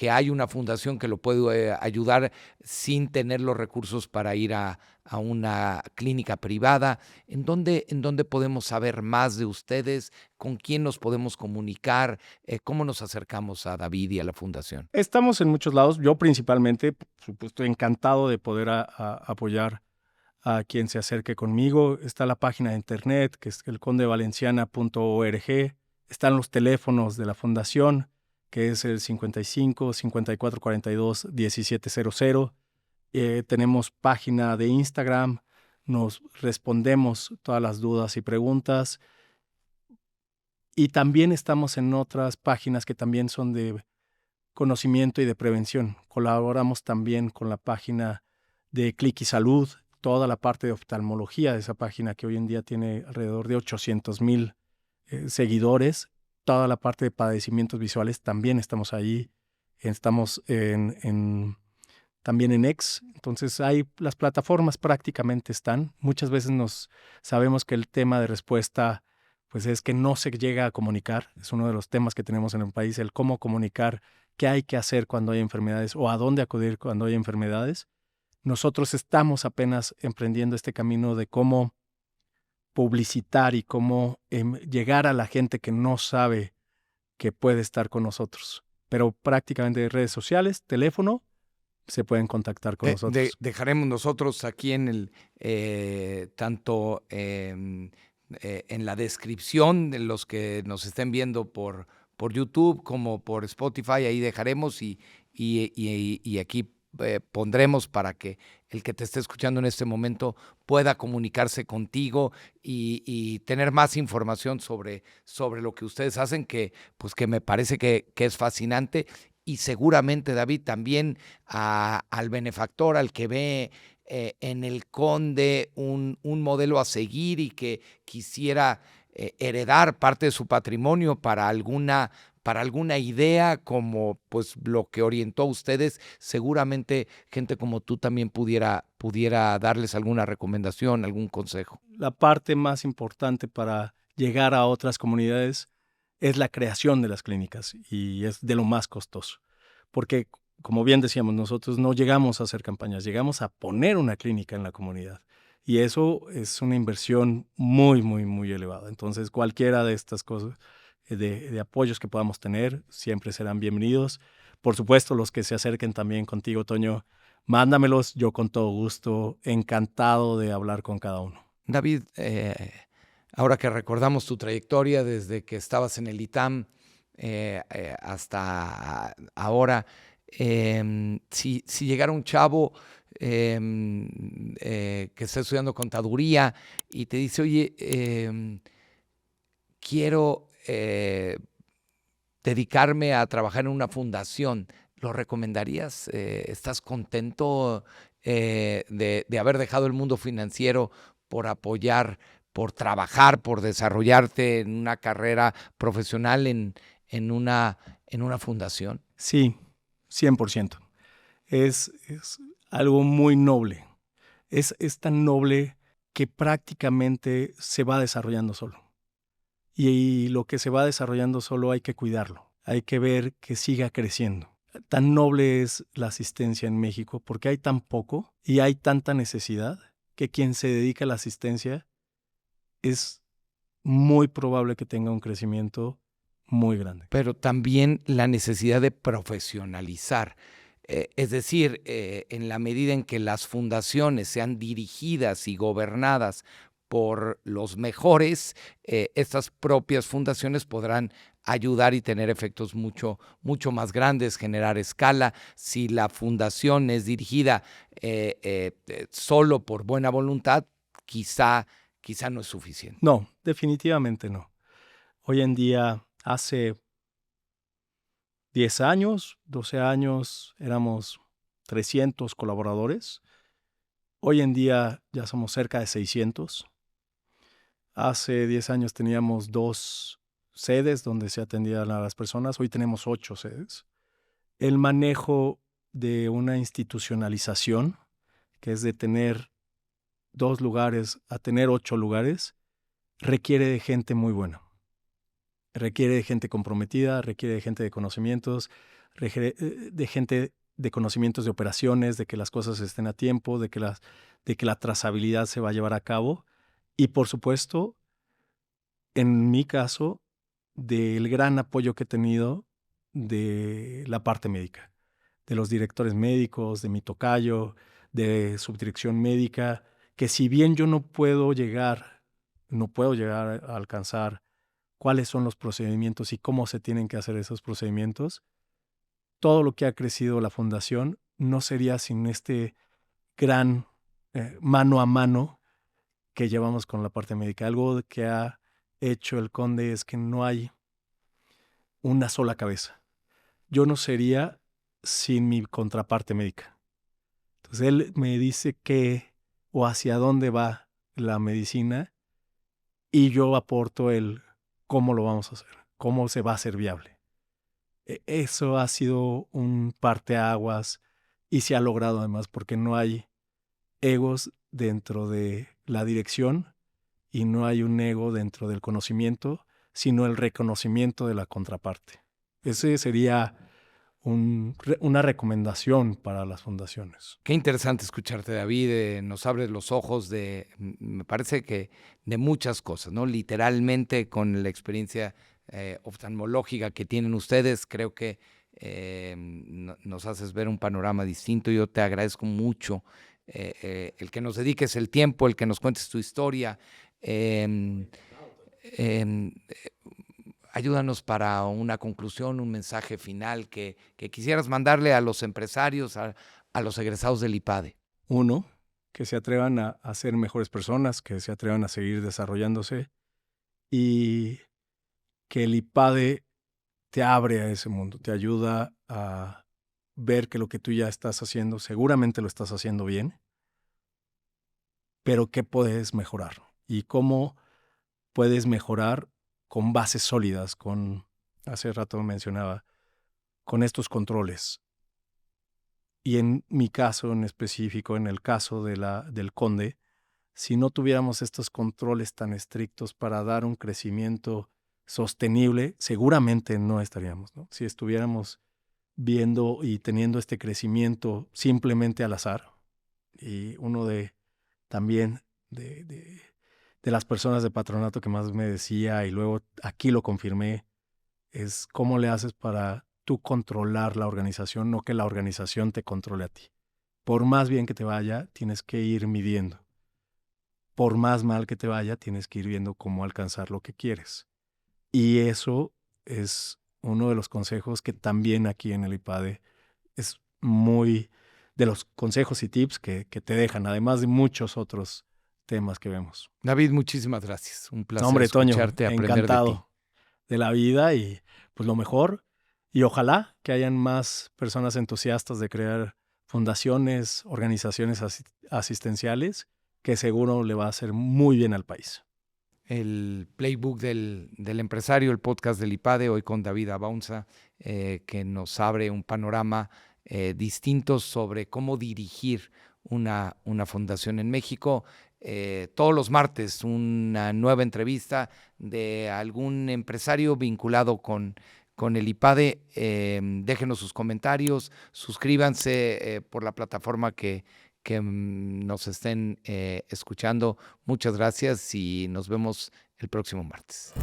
hay una fundación que lo puede ayudar sin tener los recursos para ir a una clínica privada. ¿En dónde podemos saber más de ustedes? ¿Con quién nos podemos comunicar? ¿Cómo nos acercamos a David y a la fundación? Estamos en muchos lados. Yo principalmente, por supuesto, encantado de poder apoyar a quien se acerque conmigo. Está la página de internet, que es elcondevalenciana.org. Están los teléfonos de la fundación, que es el 55 54 42 1700. Tenemos página de Instagram, nos respondemos todas las dudas y preguntas. Y también estamos en otras páginas que también son de conocimiento y de prevención. Colaboramos también con la página de Click y Salud, toda la parte de oftalmología de esa página que hoy en día tiene alrededor de 800,000 seguidores. Toda la parte de padecimientos visuales también estamos ahí. Estamos también en X. Entonces las plataformas prácticamente están. Muchas veces sabemos que el tema de respuesta pues es que no se llega a comunicar. Es uno de los temas que tenemos en el país, el cómo comunicar, qué hay que hacer cuando hay enfermedades o a dónde acudir cuando hay enfermedades. Nosotros estamos apenas emprendiendo este camino de cómo publicitar y cómo llegar a la gente que no sabe que puede estar con nosotros. Pero prácticamente redes sociales, teléfono, se pueden contactar con nosotros. Dejaremos nosotros aquí en tanto en la descripción de los que nos estén viendo por YouTube como por Spotify, ahí dejaremos y aquí pondremos para que el que te esté escuchando en este momento pueda comunicarse contigo y tener más información sobre lo que ustedes hacen, que me parece que es fascinante. Y seguramente, David, también al benefactor, al que ve en el Conde un modelo a seguir y que quisiera heredar parte de su patrimonio para alguna idea, como pues lo que orientó a ustedes, seguramente gente como tú también pudiera darles alguna recomendación, algún consejo. La parte más importante para llegar a otras comunidades es la creación de las clínicas y es de lo más costoso. Porque, como bien decíamos, nosotros no llegamos a hacer campañas, llegamos a poner una clínica en la comunidad. Y eso es una inversión muy, muy, muy elevada. Entonces, cualquiera de estas cosas, de apoyos que podamos tener, siempre serán bienvenidos. Por supuesto, los que se acerquen también contigo, Toño, mándamelos, yo con todo gusto, encantado de hablar con cada uno. David, ahora que recordamos tu trayectoria desde que estabas en el ITAM hasta ahora, si llegara un chavo que está estudiando contaduría y te dice, oye, quiero dedicarme a trabajar en una fundación, ¿lo recomendarías? ¿Estás contento de haber dejado el mundo financiero por apoyar, por trabajar, por desarrollarte en una carrera profesional en una fundación? Sí, 100%. Es algo muy noble. Es tan noble que prácticamente se va desarrollando solo. Y lo que se va desarrollando solo hay que cuidarlo. Hay que ver que siga creciendo. Tan noble es la asistencia en México porque hay tan poco y hay tanta necesidad que quien se dedica a la asistencia es muy probable que tenga un crecimiento muy grande. Pero también la necesidad de profesionalizar. Es decir, en la medida en que las fundaciones sean dirigidas y gobernadas por los mejores, estas propias fundaciones podrán ayudar y tener efectos mucho, mucho más grandes, generar escala. Si la fundación es dirigida solo por buena voluntad, quizá no es suficiente. No, definitivamente no. Hoy en día, hace 10 años, 12 años, éramos 300 colaboradores. Hoy en día ya somos cerca de 600. Hace 10 años teníamos 2 sedes donde se atendían a las personas. Hoy tenemos 8 sedes. El manejo de una institucionalización, que es de tener 2 lugares a tener 8 lugares, requiere de gente muy buena. Requiere de gente comprometida, requiere de gente de conocimientos, requiere de gente de conocimientos de operaciones, de que las cosas estén a tiempo, de que la trazabilidad se va a llevar a cabo. Y por supuesto, en mi caso, del gran apoyo que he tenido de la parte médica, de los directores médicos, de mi tocayo, de subdirección médica, que si bien yo no puedo llegar a alcanzar cuáles son los procedimientos y cómo se tienen que hacer esos procedimientos, todo lo que ha crecido la fundación no sería sin este gran mano a mano que llevamos con la parte médica. Algo que ha hecho el Conde es que no hay una sola cabeza. Yo no sería sin mi contraparte médica. Entonces él me dice qué o hacia dónde va la medicina y yo aporto el cómo lo vamos a hacer, cómo se va a hacer viable. Eso ha sido un parteaguas y se ha logrado además porque no hay egos dentro de la dirección y no hay un ego dentro del conocimiento, sino el reconocimiento de la contraparte. Ese sería una recomendación para las fundaciones. Qué interesante escucharte, David. Nos abres los ojos me parece que de muchas cosas, ¿no? Literalmente, con la experiencia oftalmológica que tienen ustedes, creo que nos haces ver un panorama distinto. Yo te agradezco mucho el que nos dediques el tiempo, el que nos cuentes tu historia. Ayúdanos para una conclusión, un mensaje final que quisieras mandarle a los empresarios, a los egresados del IPADE. Uno, que se atrevan a ser mejores personas, que se atrevan a seguir desarrollándose y que el IPADE te abre a ese mundo, te ayuda a ver que lo que tú ya estás haciendo, seguramente lo estás haciendo bien, pero qué puedes mejorar y cómo puedes mejorar con bases sólidas, hace rato mencionaba, con estos controles. Y en mi caso en específico, en el caso del Conde, si no tuviéramos estos controles tan estrictos para dar un crecimiento sostenible, seguramente no estaríamos, ¿no? Si estuviéramos viendo y teniendo este crecimiento simplemente al azar, y uno también de las personas de patronato que más me decía, y luego aquí lo confirmé, es cómo le haces para tú controlar la organización, no que la organización te controle a ti. Por más bien que te vaya, tienes que ir midiendo. Por más mal que te vaya, tienes que ir viendo cómo alcanzar lo que quieres. Y eso es uno de los consejos que también aquí en el IPADE es muy de los consejos y tips que te dejan, además de muchos otros temas que vemos. David, muchísimas gracias. Un placer Hombre, Toño, escucharte, aprender encantado de ti. de la vida y pues lo mejor. Y ojalá que hayan más personas entusiastas de crear fundaciones, organizaciones asistenciales, que seguro le va a hacer muy bien al país. El Playbook del empresario, el podcast del IPADE, hoy con David Abaunza, que nos abre un panorama distinto sobre cómo dirigir una fundación en México. Todos los martes una nueva entrevista de algún empresario vinculado con el IPADE. Déjenos sus comentarios, suscríbanse por la plataforma que nos estén escuchando. Muchas gracias y nos vemos el próximo martes.